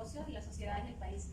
negocios y las sociedades del país.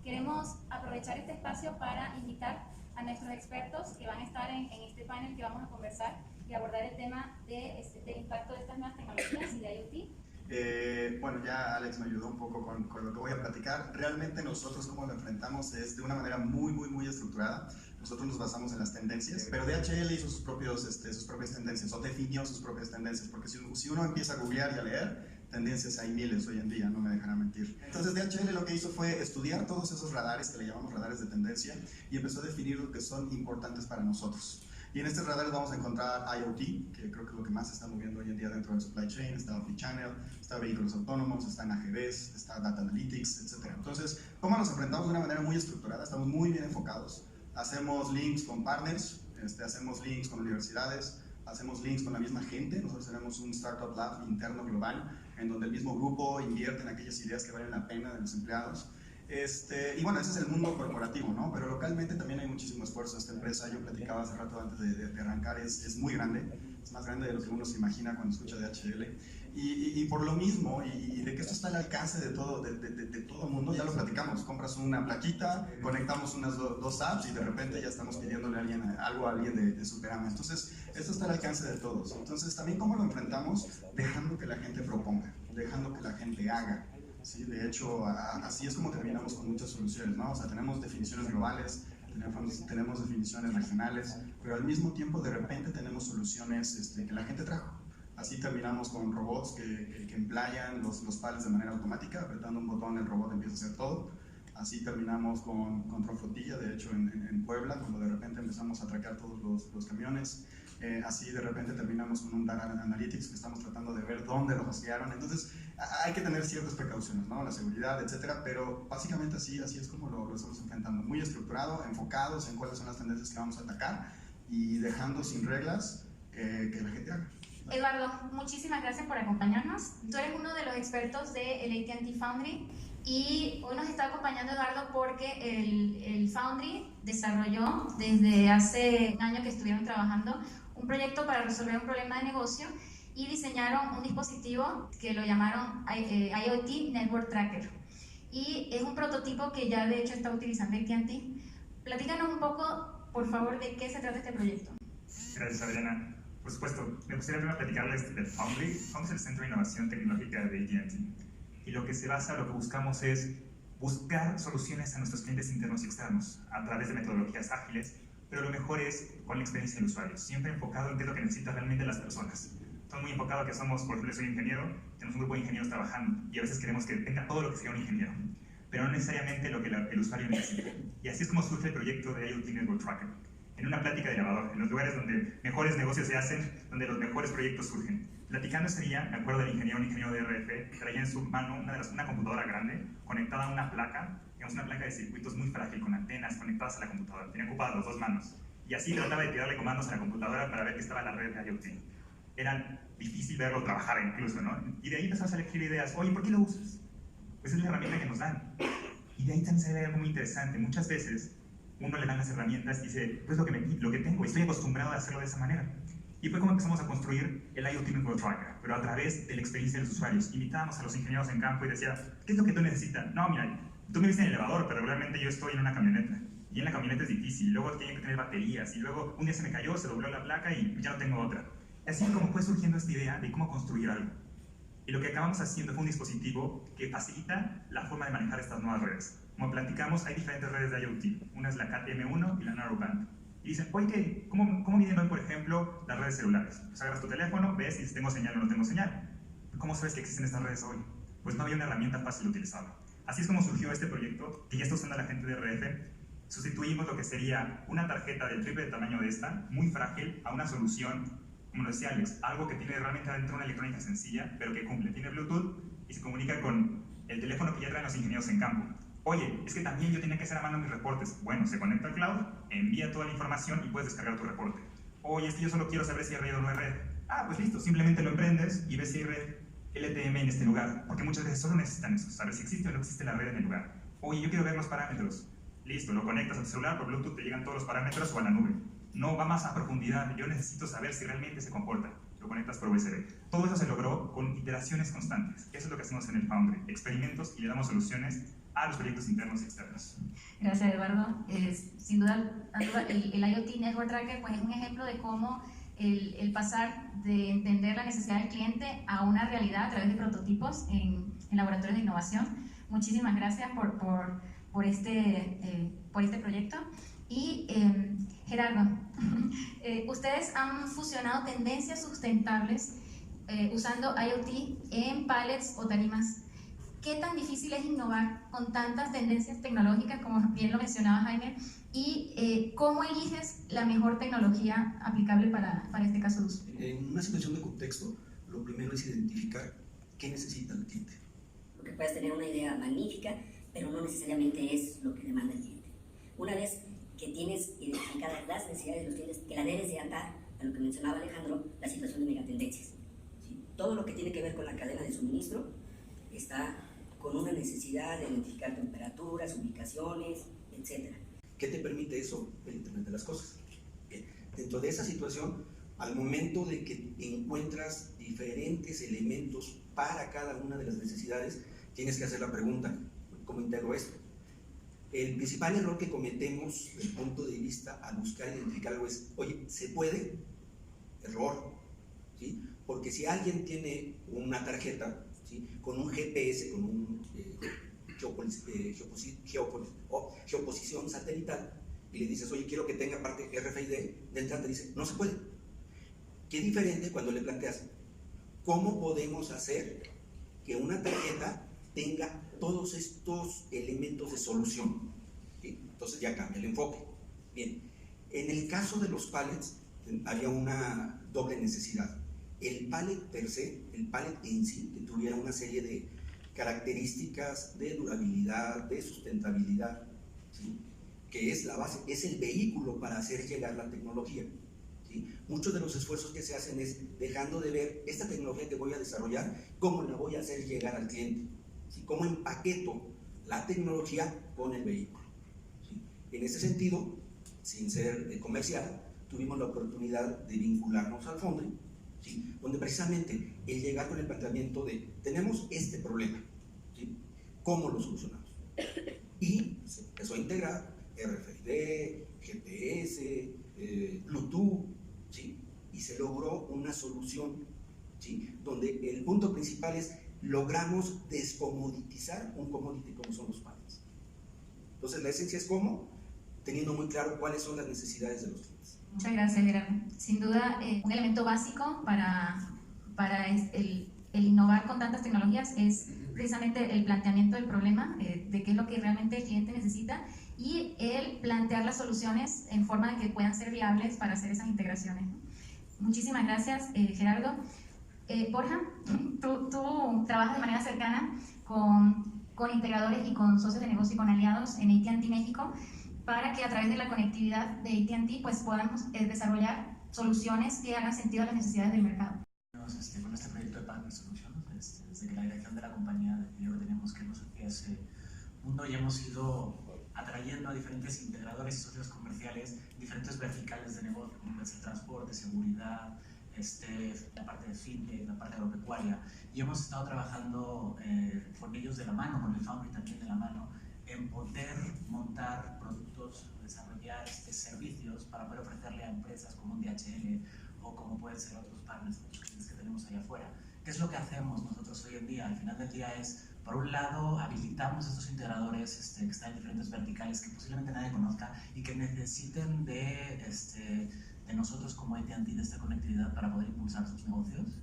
Queremos aprovechar este espacio para invitar a nuestros expertos que van a estar en este panel que vamos a conversar y abordar el tema del impacto de estas nuevas tecnologías y de IoT. Bueno, ya Alex me ayudó un poco con lo que voy a platicar. Realmente nosotros cómo lo enfrentamos es de una manera muy estructurada. Nosotros nos basamos en las tendencias, pero DHL hizo sus propias tendencias o definió sus propias tendencias, porque si uno empieza a googlear y a leer, tendencias hay miles hoy en día, no me dejará mentir. Entonces DHL lo que hizo fue estudiar todos esos radares que le llamamos radares de tendencia y empezó a definir lo que son importantes para nosotros. Y en estos radares vamos a encontrar IoT, que creo que es lo que más se está moviendo hoy en día dentro del supply chain, está Omnichannel, está vehículos autónomos, está en AGVs, está Data Analytics, etc. Entonces, ¿cómo nos enfrentamos de una manera muy estructurada? Estamos muy bien enfocados. Hacemos links con partners, hacemos links con universidades, hacemos links con la misma gente. Nosotros tenemos un Startup Lab interno global, en donde el mismo grupo invierte en aquellas ideas que valen la pena de los empleados. Y bueno, ese es el mundo corporativo, ¿no? Pero localmente también hay muchísimo esfuerzo. Esta empresa, yo platicaba hace rato antes de arrancar, es muy grande, es más grande de lo que uno se imagina cuando escucha DHL. Y por lo mismo, y de que esto está al alcance de todo el mundo, ya lo platicamos. Compras una plaquita, conectamos unas dos apps y de repente ya estamos pidiéndole algo a alguien de Superama. Entonces, esto está al alcance de todos. Entonces, también cómo lo enfrentamos, dejando que la gente proponga, dejando que la gente haga. Sí, de hecho, así es como terminamos con muchas soluciones, ¿no? O sea, tenemos definiciones globales, tenemos definiciones regionales, pero al mismo tiempo de repente tenemos soluciones que la gente trajo. Así terminamos con robots que emplayan los palets de manera automática, apretando un botón el robot empieza a hacer todo. Así terminamos con control flotilla, de hecho en Puebla, cuando de repente empezamos a traquear todos los camiones. Así de repente terminamos con un Data Analytics que estamos tratando de ver dónde lo hospearon. Entonces hay que tener ciertas precauciones, ¿no? La seguridad, etcétera, pero básicamente así es como lo estamos enfrentando. Muy estructurado, enfocados en cuáles son las tendencias que vamos a atacar y dejando sin reglas que la gente haga. Eduardo, muchísimas gracias por acompañarnos. Tú eres uno de los expertos del AT&T Foundry y hoy nos está acompañando Eduardo porque el Foundry desarrolló desde hace un año que estuvieron trabajando un proyecto para resolver un problema de negocio y diseñaron un dispositivo que lo llamaron IoT Network Tracker. Y es un prototipo que ya de hecho está utilizando AT&T. Platícanos un poco, por favor, de qué se trata este proyecto. Gracias, Adriana. Por supuesto, me gustaría primero platicarles del Foundry. Foundry es el Centro de Innovación Tecnológica de AT&T. Y lo que se basa, lo que buscamos es buscar soluciones a nuestros clientes internos y externos a través de metodologías ágiles, pero lo mejor es con la experiencia del usuario, siempre enfocado en qué es lo que necesitan realmente las personas. Estamos muy enfocados que somos, por ejemplo, soy ingeniero, tenemos un grupo de ingenieros trabajando y a veces queremos que tenga todo lo que sea un ingeniero, pero no necesariamente lo que el usuario necesita. Y así es como surge el proyecto de IoT Network Tracker. En una plática de elevador, en los lugares donde mejores negocios se hacen, donde los mejores proyectos surgen. Platicando ese día, me acuerdo del ingeniero, un ingeniero de RF, que traía en su mano una computadora grande, conectada a una placa, digamos una placa de circuitos muy frágil, con antenas conectadas a la computadora. Tenía ocupadas las dos manos. Y así trataba de tirarle comandos a la computadora para ver que estaba la red de IoT. Era difícil verlo trabajar incluso, ¿no? Y de ahí empezó a elegir ideas. Oye, ¿por qué lo usas? Pues es la herramienta que nos dan. Y de ahí también sale algo muy interesante. Muchas veces uno le dan las herramientas y dice, pues lo que tengo, estoy acostumbrado a hacerlo de esa manera. Y fue como empezamos a construir el IoT Network Tracker, pero a través de la experiencia de los usuarios. Invitábamos a los ingenieros en campo y decía, ¿qué es lo que tú necesitas? No, mira, tú me viste en el elevador, pero regularmente yo estoy en una camioneta. Y en la camioneta es difícil, y luego tiene que tener baterías, y luego un día se me cayó, se dobló la placa y ya no tengo otra. Así como fue surgiendo esta idea de cómo construir algo. Y lo que acabamos haciendo fue un dispositivo que facilita la forma de manejar estas nuevas redes. Como platicamos, hay diferentes redes de IoT. Una es la Cat-M1 y la Narrowband. Y dicen, oye, ¿cómo miden hoy, por ejemplo, las redes celulares? Pues agarras tu teléfono, ves si tengo señal o no tengo señal. ¿Cómo sabes que existen estas redes hoy? Pues no había una herramienta fácil de utilizarla. Así es como surgió este proyecto, que ya está usando la gente de RF. Sustituimos lo que sería una tarjeta del triple de tamaño de esta, muy frágil, a una solución, como lo decía Alex, algo que tiene realmente adentro una electrónica sencilla, pero que cumple. Tiene Bluetooth y se comunica con el teléfono que ya traen los ingenieros en campo. Oye, es que también yo tenía que hacer a mano mis reportes. Bueno, se conecta al cloud, envía toda la información y puedes descargar tu reporte. Oye, es que yo solo quiero saber si hay red o no hay red. Ah, pues listo, simplemente lo emprendes y ves si hay red LTM en este lugar. Porque muchas veces solo necesitan eso, saber si existe o no existe la red en el lugar. Oye, yo quiero ver los parámetros. Listo, lo conectas al celular, por Bluetooth te llegan todos los parámetros o a la nube. No va más a profundidad, yo necesito saber si realmente se comporta. lo conectas por USB. Todo eso se logró con iteraciones constantes. Eso es lo que hacemos en el Foundry, experimentos, y le damos soluciones a los proyectos internos y externos. Gracias, Eduardo. Sin duda, el IoT Network Tracker pues, es un ejemplo de cómo el pasar de entender la necesidad del cliente a una realidad a través de prototipos en laboratorios de innovación. Muchísimas gracias por este proyecto. Y Gerardo, ustedes han fusionado tendencias sustentables usando IoT en pallets o tarimas. ¿Qué tan difícil es innovar con tantas tendencias tecnológicas, como bien lo mencionaba Jaime? ¿Y cómo eliges la mejor tecnología aplicable para este caso de uso? En una situación de contexto, lo primero es identificar qué necesita el cliente. Porque puedes tener una idea magnífica, pero no necesariamente es lo que demanda el cliente. Una vez que tienes identificadas las necesidades de los clientes, que la debes de atar a lo que mencionaba Alejandro, la situación de megatendencias. ¿Sí? Todo lo que tiene que ver con la cadena de suministro está con una necesidad de identificar temperaturas, ubicaciones, etc. ¿Qué te permite eso? El Internet de las cosas. Bien. Dentro de esa situación, al momento de que encuentras diferentes elementos para cada una de las necesidades, tienes que hacer la pregunta, ¿cómo integro esto? El principal error que cometemos desde el punto de vista al buscar identificar algo es, oye, ¿se puede? Error, ¿sí? Porque si alguien tiene una tarjeta, ¿sí?, con un GPS, con un geoposición satelital, y le dices, oye, quiero que tenga parte RFID, de entrada te dice, no se puede. Qué diferente cuando le planteas, ¿cómo podemos hacer que una tarjeta tenga todos estos elementos de solución? ¿Sí? Entonces ya cambia el enfoque. Bien, en el caso de los pallets, había una doble necesidad. El pallet per se, el pallet en sí, que tuviera una serie de características de durabilidad, de sustentabilidad, ¿sí?, que es la base, es el vehículo para hacer llegar la tecnología. ¿Sí? Muchos de los esfuerzos que se hacen es dejando de ver esta tecnología que voy a desarrollar, cómo la voy a hacer llegar al cliente, ¿sí?, cómo empaqueto la tecnología con el vehículo. ¿Sí? En ese sentido, sin ser comercial, tuvimos la oportunidad de vincularnos al Foundry, ¿sí?, donde precisamente el llegar con el planteamiento de tenemos este problema, ¿sí?, ¿cómo lo solucionamos? Y se empezó a integrar RFID, GPS, Bluetooth, ¿sí?, y se logró una solución, ¿sí?, donde el punto principal es logramos descomoditizar un commodity como son los pallets. Entonces la esencia es cómo, teniendo muy claro cuáles son las necesidades de los clientes. Muchas gracias, Gerardo. Sin duda, un elemento básico para el innovar con tantas tecnologías es precisamente el planteamiento del problema, de qué es lo que realmente el cliente necesita, y el plantear las soluciones en forma de que puedan ser viables para hacer esas integraciones. Muchísimas gracias, Gerardo. Borja, tú trabajas de manera cercana con integradores y con socios de negocio y con aliados en AT&T México, para que a través de la conectividad de AT&T pues podamos desarrollar soluciones que hagan sentido a las necesidades del mercado. Con este proyecto de Partner Solutions, desde que la dirección de la compañía decidió que teníamos que irnos hacia ese mundo, y hemos ido atrayendo a diferentes integradores y socios comerciales, diferentes verticales de negocio, como es el transporte, seguridad, la parte de fintech, la parte agropecuaria, y hemos estado trabajando con ellos de la mano, con el Foundry también de la mano, en poder montar productos, desarrollar servicios para poder ofrecerle a empresas como un DHL o como pueden ser otros partners, otros clientes que tenemos allá afuera. ¿Qué es lo que hacemos nosotros hoy en día? Al final del día es, por un lado, habilitamos a estos integradores que están en diferentes verticales que posiblemente nadie conozca y que necesiten de nosotros como AT&T, de esta conectividad para poder impulsar sus negocios.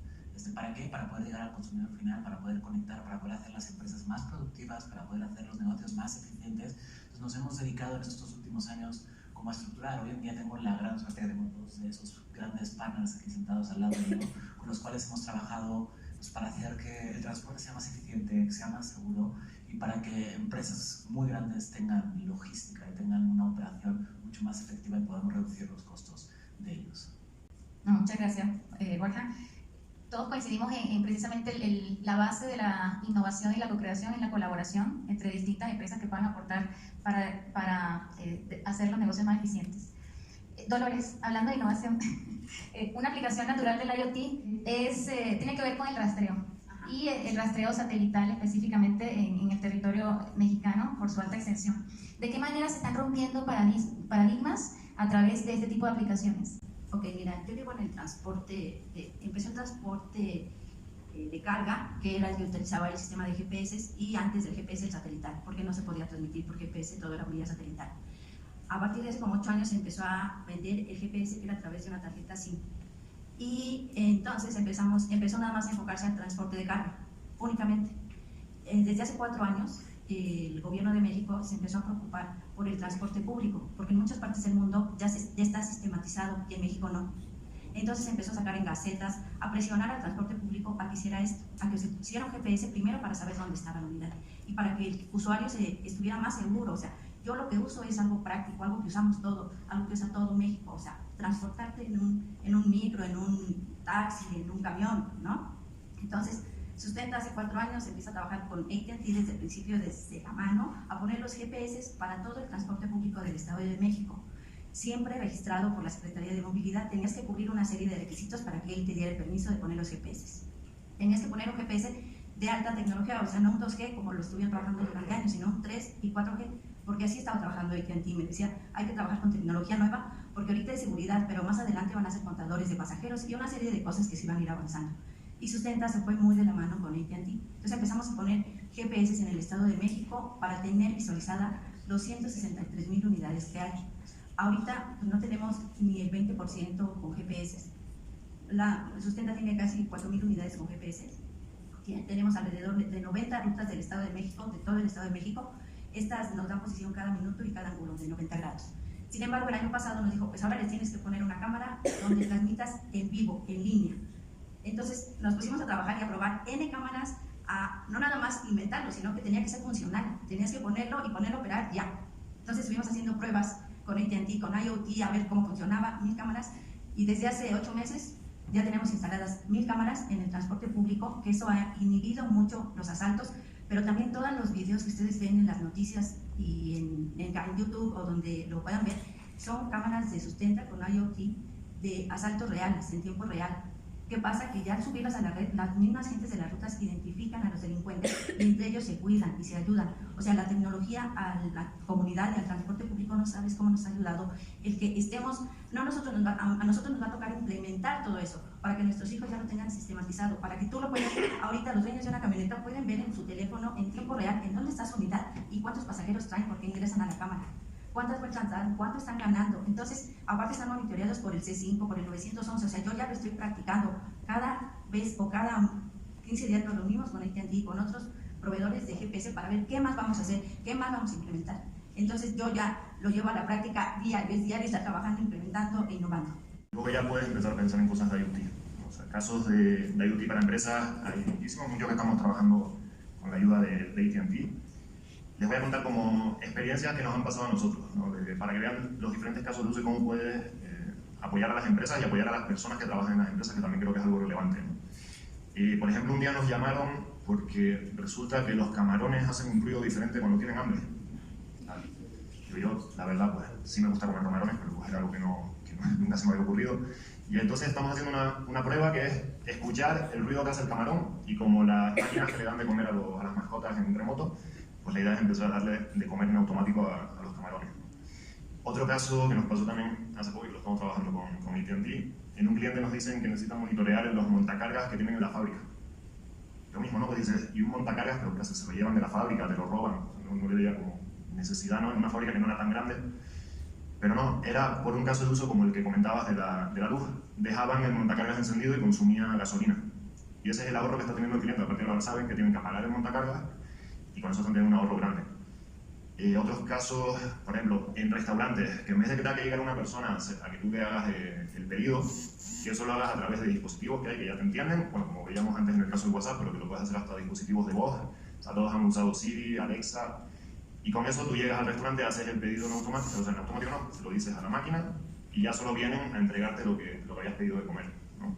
¿Para qué? Para poder llegar al consumidor final, para poder conectar, para poder hacer las empresas más productivas, para poder hacer los negocios más eficientes. Entonces nos hemos dedicado en estos últimos años como a estructurar. Hoy en día tengo la gran suerte de tener dos de esos grandes partners aquí sentados al lado mío, con los cuales hemos trabajado para hacer que el transporte sea más eficiente, que sea más seguro, y para que empresas muy grandes tengan logística y tengan una operación mucho más efectiva y podamos reducir los costos de ellos. No, muchas gracias, Borja. Todos coincidimos en precisamente la base de la innovación y la co-creación en la colaboración entre distintas empresas que puedan aportar para hacer los negocios más eficientes. Dolores, hablando de innovación, una aplicación natural del IoT tiene que ver con el rastreo. Y el rastreo satelital específicamente en el territorio mexicano por su alta extensión. ¿De qué manera se están rompiendo paradigmas a través de este tipo de aplicaciones? Ok, mira, yo llevo en el transporte, empecé un transporte de carga, que era el que utilizaba el sistema de GPS, y antes del GPS el satelital, porque no se podía transmitir por GPS, todo era vía satelital. A partir de hace como 8 años se empezó a vender el GPS, que era a través de una tarjeta SIM. Y entonces empezó nada más a enfocarse al transporte de carga, únicamente. Desde hace 4 años, el gobierno de México se empezó a preocupar por el transporte público, porque en muchas partes del mundo ya está sistematizado y en México no. Entonces se empezó a sacar en gacetas, a presionar al transporte público a que hiciera esto, a que se pusiera un GPS primero para saber dónde estaba la unidad y para que el usuario estuviera más seguro. O sea, yo lo que uso es algo práctico, algo que usamos todo, algo que usa todo México. O sea, transportarte en un micro, en un taxi, en un camión, ¿no? Entonces, Sustenta hace 4 años empieza a trabajar con AT&T desde el principio, desde la mano, a poner los GPS para todo el transporte público del Estado de México. Siempre registrado por la Secretaría de Movilidad, tenías que cubrir una serie de requisitos para que él te diera el permiso de poner los GPS. Tenías que poner un GPS de alta tecnología, o sea, no un 2G como lo estuvieron trabajando durante años, sino un 3 y 4G, porque así estaba trabajando AT&T. Me decía, hay que trabajar con tecnología nueva, porque ahorita es seguridad, pero más adelante van a ser contadores de pasajeros y una serie de cosas que se van a ir avanzando. Y Sustenta se fue muy de la mano con AT&T. Entonces empezamos a poner GPS en el Estado de México para tener visualizada los 163,000 unidades que hay. Ahorita pues, no tenemos ni el 20% con GPS. Sustenta tiene casi 4,000 unidades con GPS. Tenemos alrededor de 90 rutas del Estado de México, de todo el Estado de México. Estas nos dan posición cada minuto y cada ángulo de 90 grados. Sin embargo, el año pasado nos dijo, pues ahora les tienes que poner una cámara donde transmitas en vivo, en línea. Entonces nos pusimos a trabajar y a probar N cámaras, no nada más inventarlo, sino que tenía que ser funcional. Tenías que ponerlo y ponerlo a operar ya. Entonces estuvimos haciendo pruebas con AT&T, con IoT, a ver cómo funcionaba, 1000 cámaras. Y desde hace 8 meses ya tenemos instaladas 1000 cámaras en el transporte público, que eso ha inhibido mucho los asaltos, pero también todos los videos que ustedes ven en las noticias y en YouTube o donde lo puedan ver, son cámaras de Sustenta con IoT de asaltos reales, en tiempo real. ¿Qué pasa? Que ya al subirlas a la red, las mismas gentes de las rutas identifican a los delincuentes y entre ellos se cuidan y se ayudan. O sea, la tecnología a la comunidad y al transporte público no sabes cómo nos ha ayudado. El que estemos, a nosotros nos va a tocar implementar todo eso para que nuestros hijos ya lo tengan sistematizado, para que tú lo puedas, ahorita los dueños de una camioneta pueden ver en su teléfono en tiempo real en dónde está su unidad y cuántos pasajeros traen porque ingresan a la cámara. ¿Cuántas vueltas dan? ¿Cuánto están ganando? Entonces, aparte están monitoreados por el C5, por el 911, o sea, yo ya lo estoy practicando. Cada vez o cada 15 días nos reunimos con AT&T y con otros proveedores de GPS para ver qué más vamos a hacer, qué más vamos a implementar. Entonces, yo ya lo llevo a la práctica diario, está trabajando, implementando e innovando. Luego ya puedes empezar a pensar en cosas de IoT. O sea, casos de IoT para empresas hay muchísimos, muchos que estamos trabajando con la ayuda de AT&T. Les voy a contar como experiencias que nos han pasado a nosotros, ¿no? Para que vean los diferentes casos de uso y cómo puedes apoyar a las empresas y apoyar a las personas que trabajan en las empresas, que también creo que es algo relevante, ¿no? Por ejemplo, un día nos llamaron porque resulta que los camarones hacen un ruido diferente cuando tienen hambre. Yo, la verdad, pues sí me gusta comer camarones, pero pues era algo que nunca se me había ocurrido. Y entonces estamos haciendo una prueba que es escuchar el ruido que hace el camarón, y como las máquinas que le dan de comer a las mascotas en remoto, pues la idea es empezar a darle de comer en automático a los camarones. Otro caso que nos pasó también hace poco, y lo estamos trabajando con AT&T, en un cliente nos dicen que necesitan monitorear los montacargas que tienen en la fábrica. Lo mismo, ¿no? Pues dices, y un montacargas, pero ¿qué hace? Se lo llevan de la fábrica, te lo roban, no le veía como necesidad, ¿no? En una fábrica que no era tan grande. Pero no, era por un caso de uso como el que comentabas de la luz. Dejaban el montacargas encendido y consumía gasolina. Y ese es el ahorro que está teniendo el cliente. A partir de ahora saben que tienen que apagar el montacargas y con eso están teniendo un ahorro grande. Otros casos, por ejemplo, en restaurantes, que en vez de que tenga que llegar una persona a que tú le hagas el pedido, que eso lo hagas a través de dispositivos que hay que ya te entienden, bueno, como veíamos antes en el caso del WhatsApp, pero que lo puedes hacer hasta dispositivos de voz. O sea, todos han usado Siri, Alexa, y con eso tú llegas al restaurante, haces el pedido en automático, o sea, en automático no, se lo dices a la máquina y ya solo vienen a entregarte lo que hayas pedido de comer, ¿no?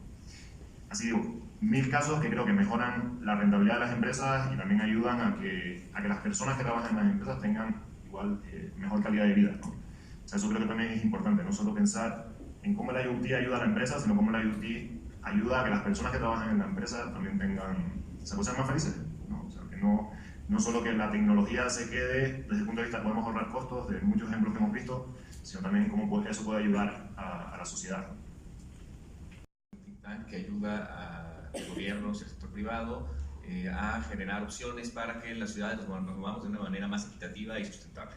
Así digo, 1000 casos que creo que mejoran la rentabilidad de las empresas y también ayudan a que las personas que trabajan en las empresas tengan igual mejor calidad de vida, ¿no? O sea, eso creo que también es importante, no solo pensar en cómo el IoT ayuda a la empresa, sino cómo el IoT ayuda a que las personas que trabajan en la empresa también se puedan ser más felices, ¿no? O sea, que no solo que la tecnología se quede, desde el punto de vista podemos ahorrar costos, de muchos ejemplos que hemos visto, sino también cómo eso puede ayudar a la sociedad. Que ayuda al gobierno, al sector privado, a generar opciones para que en las ciudades nos movamos de una manera más equitativa y sustentable.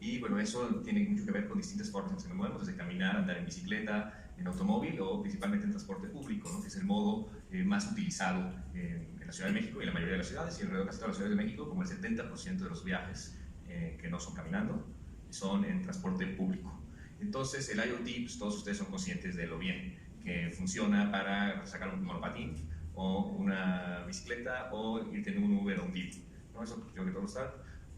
Y bueno, eso tiene mucho que ver con distintas formas en las que nos movemos, desde caminar, andar en bicicleta, en automóvil o principalmente en transporte público, ¿no? Que es el modo más utilizado en la Ciudad de México y en la mayoría de las ciudades, y alrededor de todas las ciudades de México, como el 70% de los viajes que no son caminando, son en transporte público. Entonces el IoT, pues todos ustedes son conscientes de lo bien que funciona para sacar un monopatín o una bicicleta o irte en un Uber o un Didi, ¿no? Eso yo creo que todos lo saben,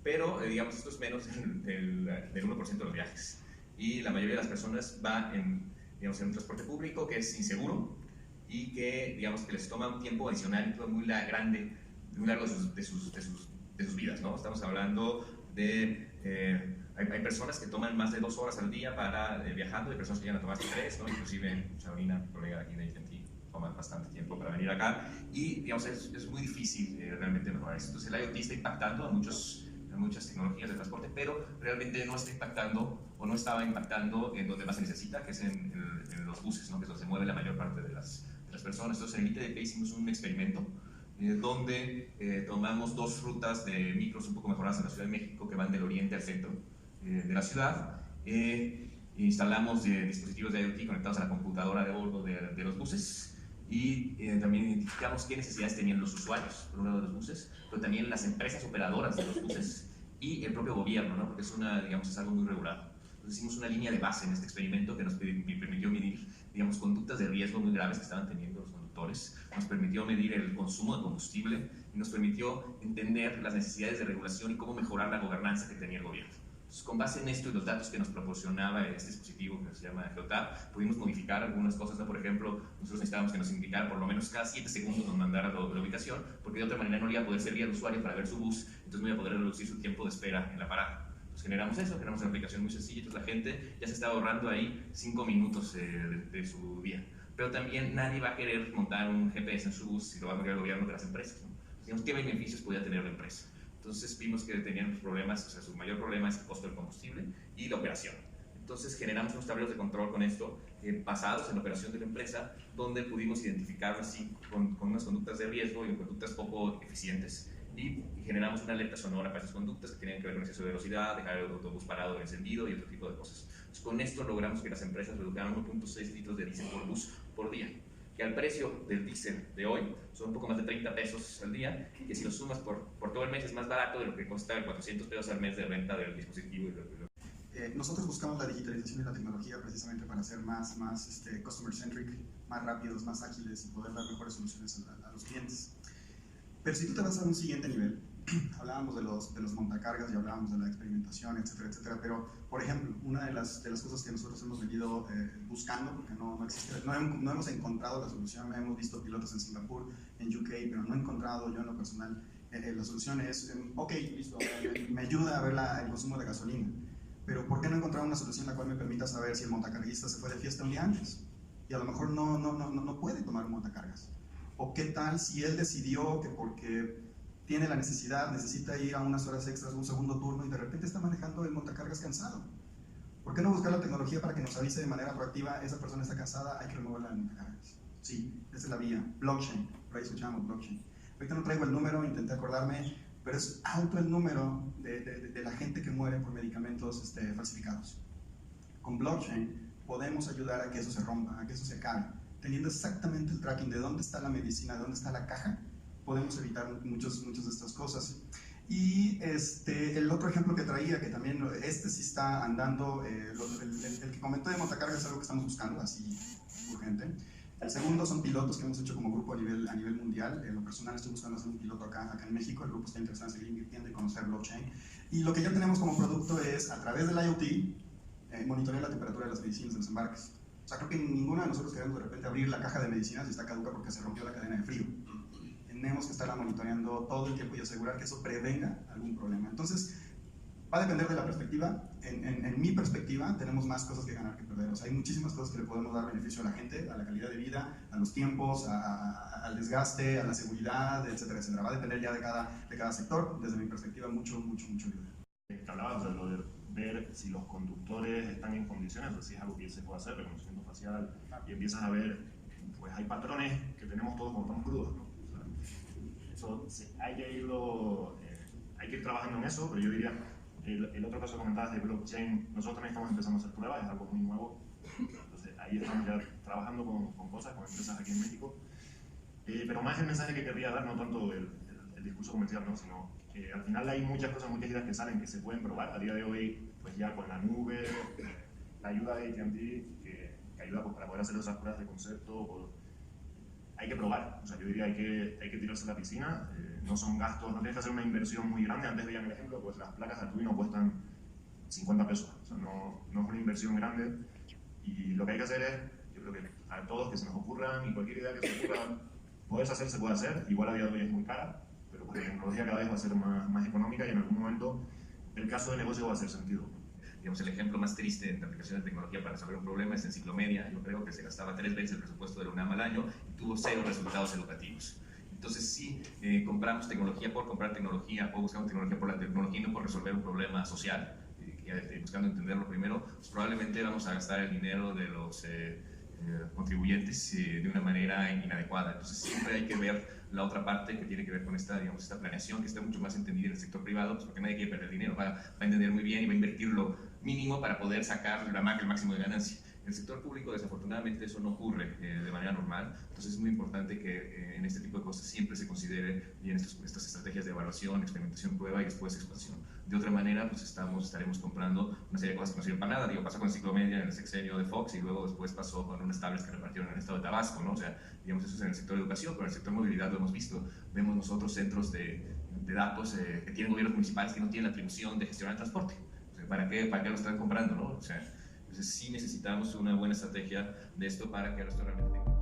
pero digamos esto es menos del 1% de los viajes, y la mayoría de las personas va en un transporte público que es inseguro y que digamos que les toma un tiempo adicional muy grande, muy largo de sus vidas, ¿no? Estamos hablando de hay personas que toman más de 2 horas al día para viajando, hay personas que llegan a tomar 3, ¿no? Inclusive Carolina, mi colega aquí de AT&T, toma bastante tiempo para venir acá, y digamos es muy difícil realmente mejorar eso. Entonces el IoT está impactando a muchas tecnologías de transporte, pero realmente no está impactando o no estaba impactando en donde más se necesita, que es en los buses, ¿no? Que es donde se mueve la mayor parte de las personas. Entonces en ITDP hicimos un experimento donde tomamos 2 rutas de micros un poco mejoradas en la Ciudad de México que van del oriente al centro de la ciudad. Instalamos dispositivos de IoT conectados a la computadora de bordo de los buses, y también identificamos qué necesidades tenían los usuarios, por un lado de los buses, pero también las empresas operadoras de los buses y el propio gobierno, ¿no? Porque es algo muy regulado. Entonces hicimos una línea de base en este experimento que nos permitió medir, digamos, conductas de riesgo muy graves que estaban teniendo los conductores, nos permitió medir el consumo de combustible y nos permitió entender las necesidades de regulación y cómo mejorar la gobernanza que tenía el gobierno. Entonces, con base en esto y los datos que nos proporcionaba este dispositivo que se llama Geotab, pudimos modificar algunas cosas, ¿no? Por ejemplo, nosotros necesitábamos que nos indicara por lo menos cada 7 segundos nos mandara la ubicación, porque de otra manera no le iba a poder servir al usuario para ver su bus, entonces no iba a poder reducir su tiempo de espera en la parada. Entonces generamos eso, generamos una aplicación muy sencilla, entonces la gente ya se está ahorrando ahí 5 minutos de su día. Pero también nadie va a querer montar un GPS en su bus si lo va a querer el gobierno de las empresas, ¿no? Digamos, ¿qué beneficios podía tener la empresa? Entonces vimos que tenían problemas, o sea, su mayor problema es el costo del combustible y la operación. Entonces generamos unos tableros de control con esto, basados en la operación de la empresa, donde pudimos identificarlo así con unas conductas de riesgo y conductas poco eficientes, y generamos una alerta sonora para esas conductas que tenían que ver con exceso de velocidad, dejar el autobús parado encendido y otro tipo de cosas. Entonces, con esto logramos que las empresas redujeran 1.6 litros de diésel por bus por día, que al precio del diésel de hoy son un poco más de 30 pesos al día, que si lo sumas por todo el mes es más barato de lo que cuesta 400 pesos al mes de renta del dispositivo. Nosotros buscamos la digitalización y la tecnología precisamente para ser más customer centric, más rápidos, más ágiles y poder dar mejores soluciones a los clientes. Pero si tú te vas a un siguiente nivel, hablábamos de los montacargas y hablábamos de la experimentación, etcétera, etcétera, pero, por ejemplo, una de las cosas que nosotros hemos venido buscando, porque no existe, no hemos encontrado la solución, hemos visto pilotos en Singapur, en UK, pero no he encontrado yo en lo personal la solución es, ok, listo, me ayuda a ver el consumo de gasolina, pero ¿por qué no he encontrado una solución la cual me permita saber si el montacarguista se fue de fiesta un día antes? Y a lo mejor no puede tomar un montacargas. ¿O qué tal si él decidió que porque tiene la necesita ir a unas horas extras, un segundo turno, y de repente está manejando el montacargas cansado? ¿Por qué no buscar la tecnología para que nos avise de manera proactiva, esa persona está cansada, hay que removerla del montacargas? Sí, esa es la vía, blockchain, por ahí escuchamos blockchain. Ahorita no traigo el número, intenté acordarme, pero es alto el número de la gente que muere por medicamentos falsificados. Con blockchain podemos ayudar a que eso se rompa, a que eso se acabe. Teniendo exactamente el tracking de dónde está la medicina, de dónde está la caja, podemos evitar muchas de estas cosas. Y el otro ejemplo que traía, que también sí está andando, el que comenté de montacargas es algo que estamos buscando, así urgente. El segundo son pilotos que hemos hecho como grupo a nivel mundial. En lo personal estoy buscando hacer un piloto acá en México. El grupo está interesado en seguir invirtiendo y conocer blockchain. Y lo que ya tenemos como producto es, a través del IoT, monitorear la temperatura de las medicinas de los embarques. O sea, creo que ninguno de nosotros queremos de repente abrir la caja de medicinas y está caduca porque se rompió la cadena de frío. Tenemos que estarla monitoreando todo el tiempo y asegurar que eso prevenga algún problema. Entonces, Va a depender de la perspectiva. En mi perspectiva, tenemos más cosas que ganar que perder. O sea, hay muchísimas cosas que le podemos dar beneficio a la gente, a la calidad de vida, a los tiempos, al desgaste, a la seguridad, etcétera, etcétera. Va a depender ya de cada sector. Desde mi perspectiva, mucho. Que hablabas de lo de ver si los conductores están en condiciones, o si es algo que se puede hacer, reconocimiento facial, y empiezas a ver, pues hay patrones que tenemos todos cuando estamos crudos, ¿no? O sea, eso hay que ir trabajando en eso, pero yo diría, el otro caso que comentabas de blockchain, nosotros también estamos empezando a hacer pruebas, es algo muy nuevo, entonces ahí estamos ya trabajando con cosas, con empresas aquí en México, pero más el mensaje que querría dar, no tanto el discurso comercial, ¿no? Sino que al final hay muchas cosas, muchas ideas que salen que se pueden probar. A día de hoy, pues ya con la nube, la ayuda de AT&T, que ayuda pues, para poder hacer esas pruebas de concepto, hay que probar. O sea, yo diría hay que tirarse a la piscina, no son gastos, no tienes que hacer una inversión muy grande. Antes veían el ejemplo, pues las placas de Arduino cuestan 50 pesos, o sea, no es una inversión grande, y lo que hay que hacer es, yo creo que a todos que se nos ocurran y cualquier idea que se ocurra, poderse hacer, se puede hacer. Igual a día de hoy es muy cara, pero pues, la tecnología cada vez va a ser más económica y en algún momento el caso de negocio va a hacer sentido. Digamos, el ejemplo más triste de aplicación de tecnología para resolver un problema es Enciclomedia. Yo creo que se gastaba 3 veces el presupuesto de la UNAM al año y tuvo 0 resultados educativos. Entonces, si compramos tecnología por comprar tecnología o buscamos tecnología por la tecnología y no por resolver un problema social, buscando entenderlo primero, pues probablemente vamos a gastar el dinero de los contribuyentes de una manera inadecuada. Entonces, siempre hay que ver la otra parte que tiene que ver con esta planeación que está mucho más entendida en el sector privado, pues porque nadie quiere perder dinero, va a entender muy bien y va a invertir lo mínimo para poder sacar el máximo de ganancia. En el sector público, desafortunadamente, eso no ocurre de manera normal, entonces es muy importante que en este tipo de cosas siempre se considere bien estas estrategias de evaluación, experimentación, prueba y después expansión. De otra manera, pues estaremos comprando una serie de cosas que no sirven para nada. Digo, pasó con Enciclomedia en el sexenio de Fox y luego después pasó con unas tablets que repartieron en el estado de Tabasco, ¿no? O sea, digamos, eso es en el sector de educación, pero en el sector de movilidad lo hemos visto. Vemos nosotros centros de datos que tienen gobiernos municipales que no tienen la atribución de gestionar el transporte. O sea, ¿para qué lo están comprando, no? O sea, entonces sí necesitamos una buena estrategia de esto para que esto realmente tenga